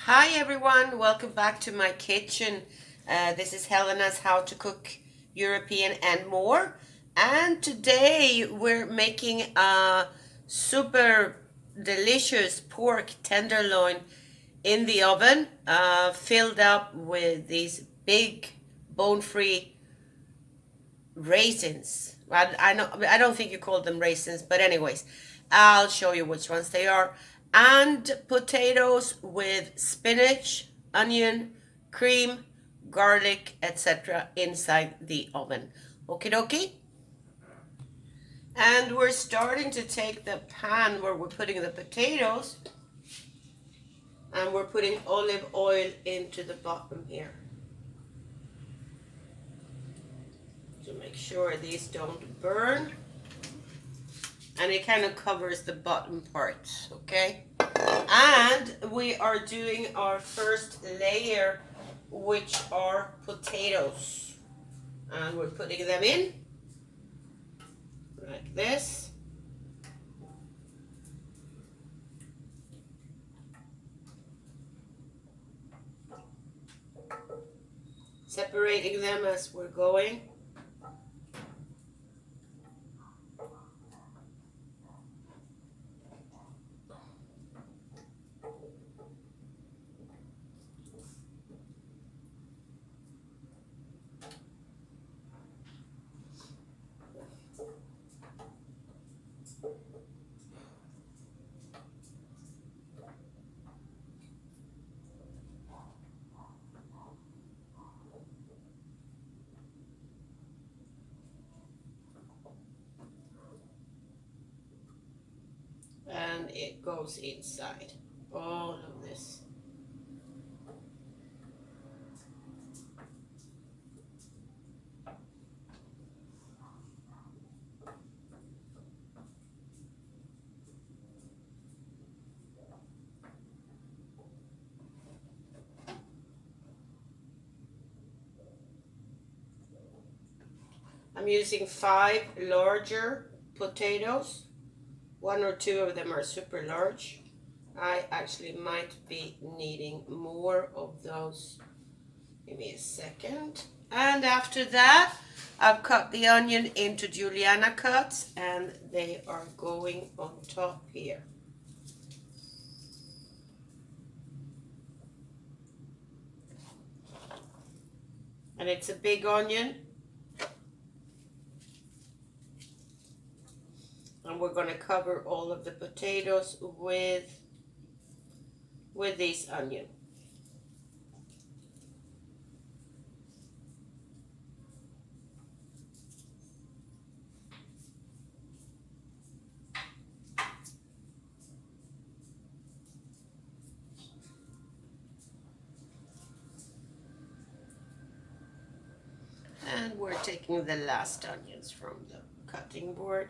Hi everyone, welcome back to my kitchen. This is Helena's How to Cook European and More. And today we're making a super delicious pork tenderloin in the oven, filled up with these big bone-free raisins. I don't think you call them raisins, but anyways, I'll show you which ones they are. And potatoes with spinach, onion, cream, garlic, etc. inside the oven. Okie dokie. And we're starting to take the pan where we're putting the potatoes and we're putting olive oil into the bottom here to make sure these don't burn. And it kind of covers the bottom part, okay? And we are doing our first layer, which are potatoes. And we're putting them in like this. Separating them as we're going. And it goes inside all of this. I'm using 5 larger potatoes. 1 or 2 of them are super large. I actually might be needing more of those. Give me a second. And after that, I've cut the onion into juliana cuts and they are going on top here. And it's a big onion. And we're going to cover all of the potatoes with this onion. And we're taking the last onions from the cutting board.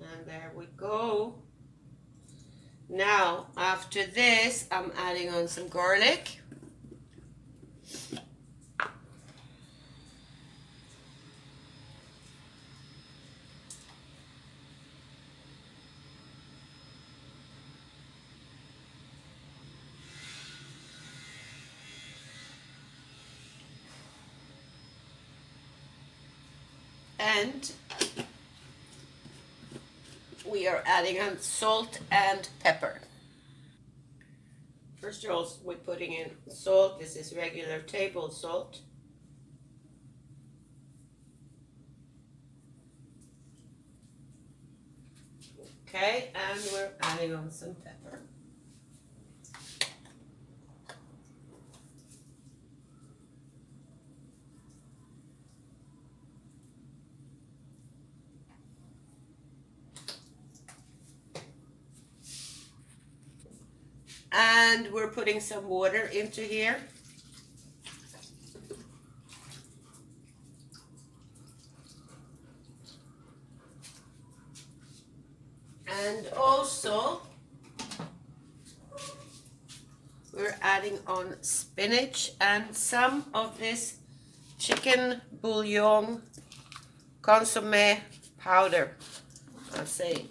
And there we go. Now, after this, I'm adding on some garlic. And we are adding on salt and pepper. First of all, we're putting in salt. This is regular table salt. Okay, and we're adding on some pepper. And we're putting some water into here. And also, we're adding on spinach and some of this chicken bouillon consomme powder. I'll say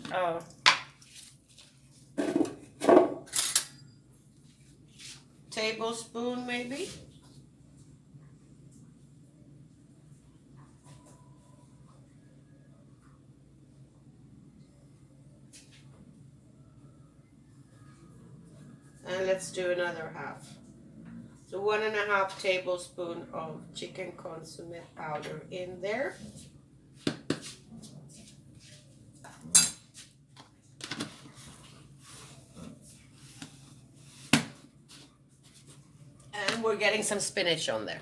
tablespoon maybe. And let's do another half. So 1.5 tablespoon of chicken consomme powder in there. And we're getting some spinach on there.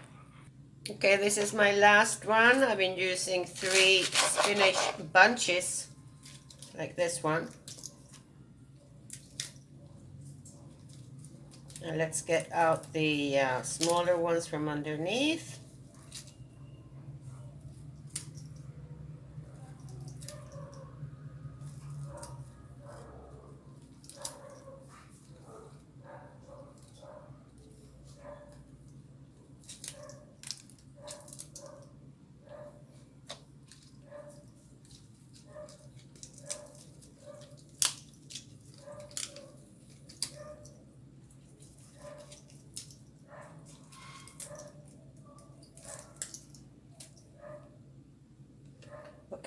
Okay, this is my last one. I've been using 3 spinach bunches, like this one. And let's get out the smaller ones from underneath.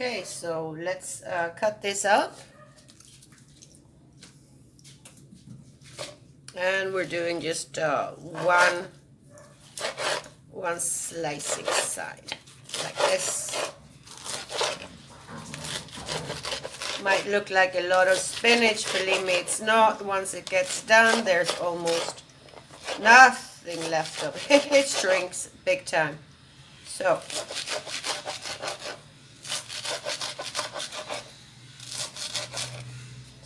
Okay, so let's cut this up. And we're doing just one slicing side, like this. Might look like a lot of spinach, believe me, it's not. Once it gets done, there's almost nothing left of it. It shrinks big time. So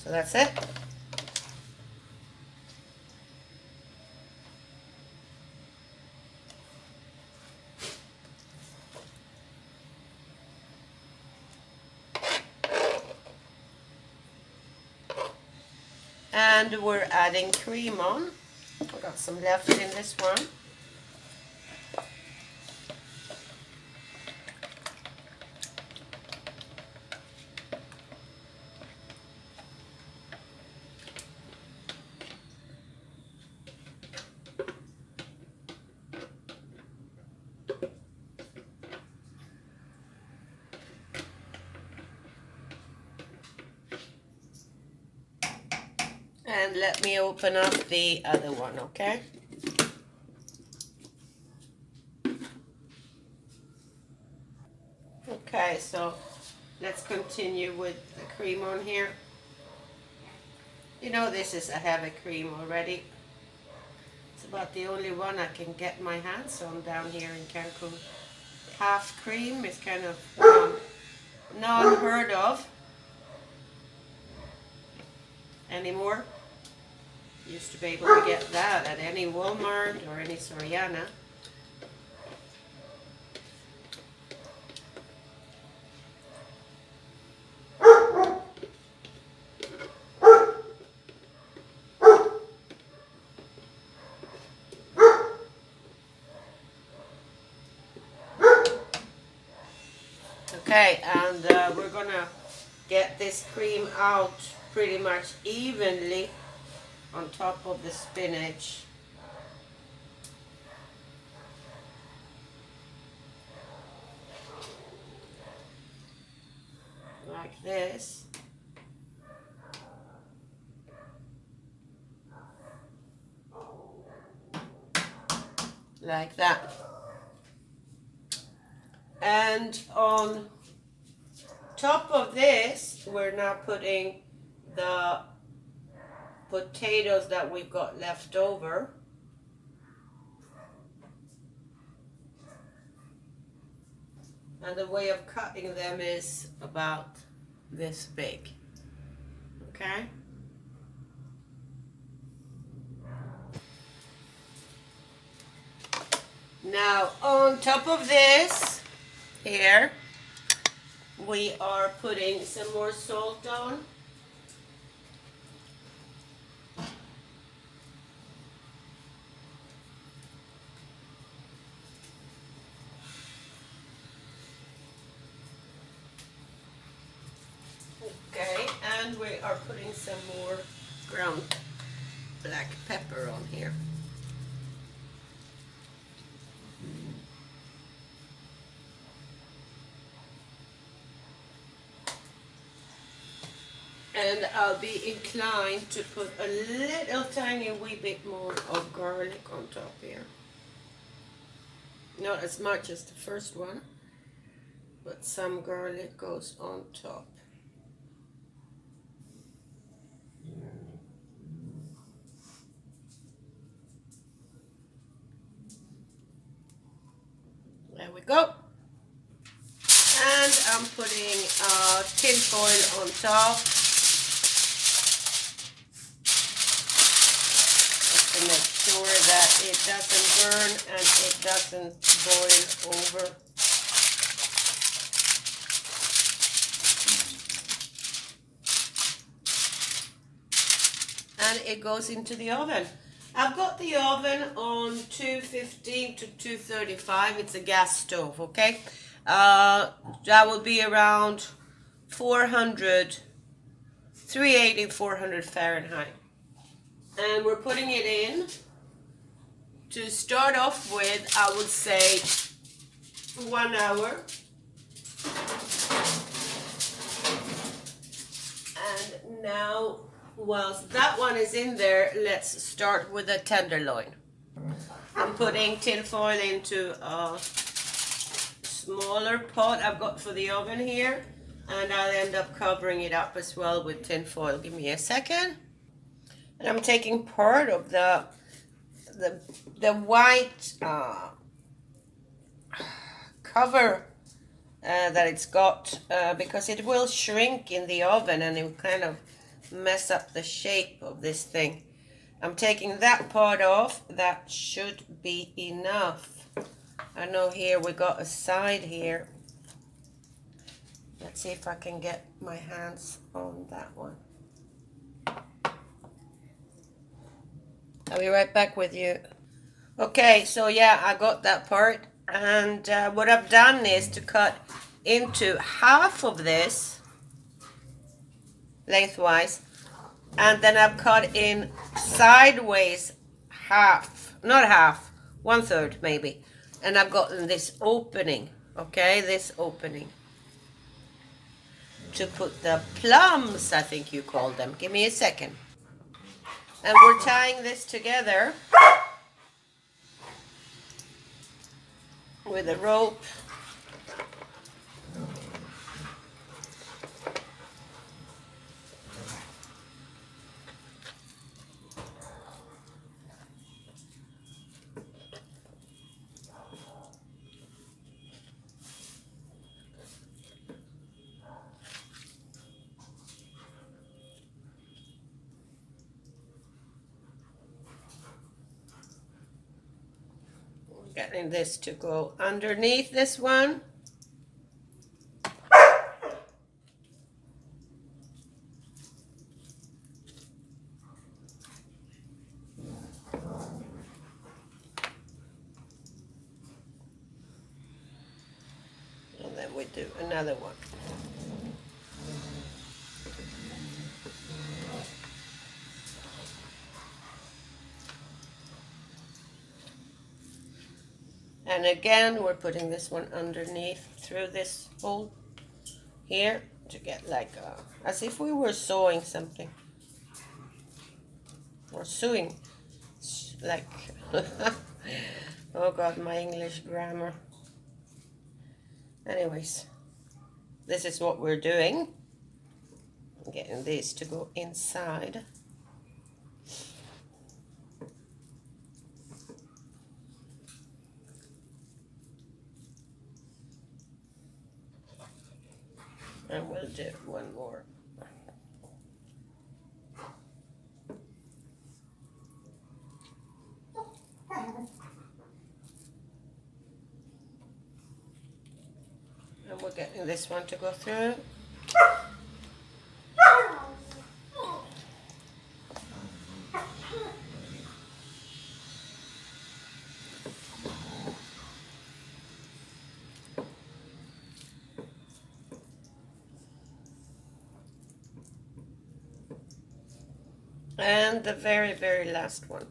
that's it. And we're adding cream on. I got some left in this one. And let me open up the other one, okay? Okay, so let's continue with the cream on here. You know, this is a heavy cream already. It's about the only one I can get my hands on down here in Cancun. Half cream is kind of non-heard of anymore. Used to be able to get that at any Walmart or any Soriana. Okay, and we're gonna get this cream out pretty much evenly on top of the spinach. Like this. Like that. And on top of this, we're now putting the potatoes that we've got left over. And the way of cutting them is about this big. Okay? Now, on top of this, here, we are putting some more salt on. Okay, and we are putting some more ground black pepper on here. And I'll be inclined to put a little tiny wee bit more of garlic on top here. Not as much as the first one, but some garlic goes on top. There we go. And I'm putting tin foil on top to make sure that it doesn't burn and it doesn't boil over. And it goes into the oven. I've got the oven on 215 to 235. It's a gas stove, okay? That will be around 380, 400 Fahrenheit. And we're putting it in. To start off with, I would say 1 hour. And now, whilst that one is in there, let's start with the tenderloin. I'm putting tin foil into a smaller pot I've got for the oven here, and I'll end up covering it up as well with tin foil. Give me a second. And I'm taking part of the white cover that it's got because it will shrink in the oven and it will kind of mess up the shape of this thing. I'm taking that part off. That should be enough. I know here we got a side here. Let's see if I can get my hands on that one. I'll be right back with you. Okay, so yeah, I got that part. And what I've done is to cut into half of this lengthwise. And then I've cut in sideways half, not half, 1/3 maybe. And I've gotten this opening, okay, this opening. To put the plums, I think you call them. Give me a second. And we're tying this together with a rope. Getting this to go underneath this one. And then we do another one. And again, we're putting this one underneath through this hole here to get like as if we were sewing something. Or sewing, like, oh God, my English grammar. Anyways, this is what we're doing. Getting this to go inside. And we'll do one more. And we're getting this one to go through. And the very, very last one.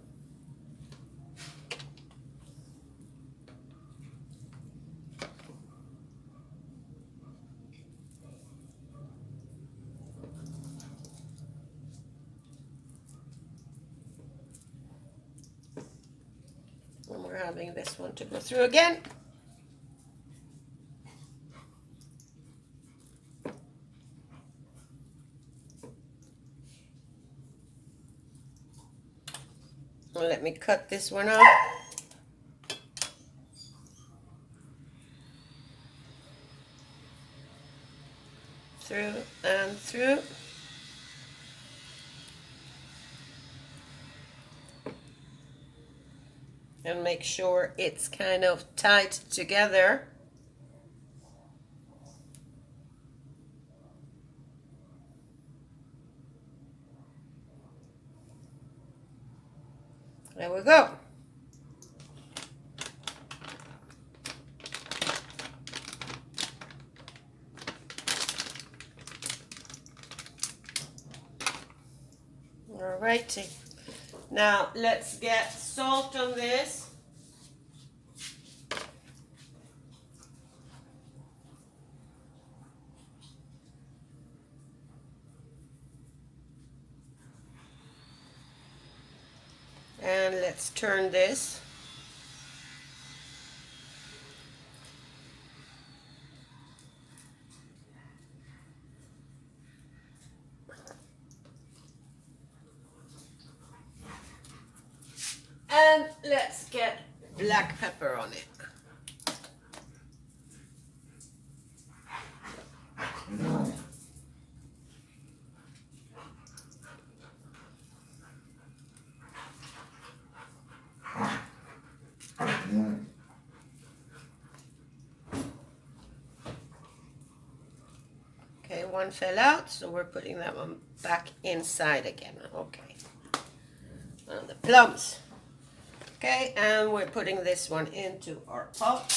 having this one to go through again. Let me cut this one off. Through and through. And make sure it's kind of tight together. There we go. Alrighty. Now let's get salt on this. And let's turn this. And let's get black pepper on it. Okay, one fell out, so we're putting that one back inside again. Okay. And the plums. Okay, and we're putting this one into our pot.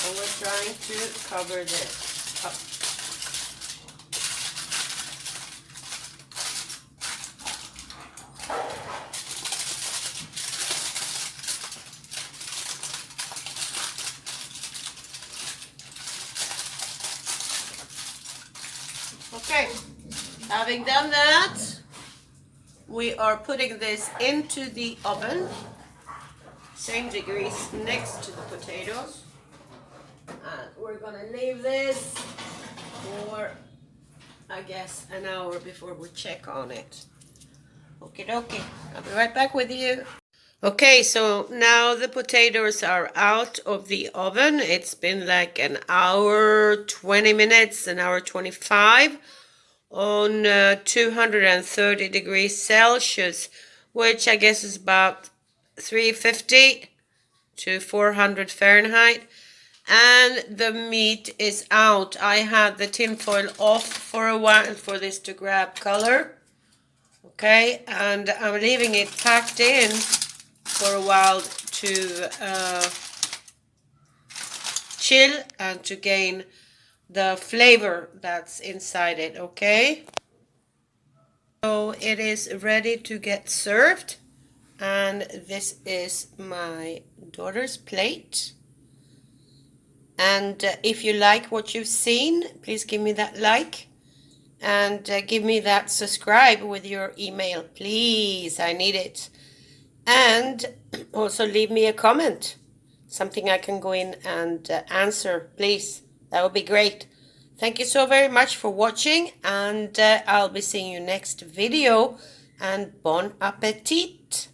And we're trying to cover this up. Okay, having done that, we are putting this into the oven, same degrees next to the potatoes, and we're gonna leave this for, I guess, an hour before we check on it. Okie dokie, I'll be right back with you. Okay, so now the potatoes are out of the oven. It's been like an hour, 20 minutes, an hour 25 on 230 degrees Celsius, which I guess is about 350 to 400 Fahrenheit. And the meat is out. I had the tin foil off for a while for this to grab color. Okay, and I'm leaving it packed in for a while to chill and to gain the flavor that's inside it. Okay, so it is ready to get served, and this is my daughter's plate. And if you like what you've seen, please give me that like and give me that subscribe with your email, please. I need it. And also leave me a comment, something I can go in and answer, please. That would be great. Thank you so very much for watching, and I'll be seeing you next video, and bon appetit.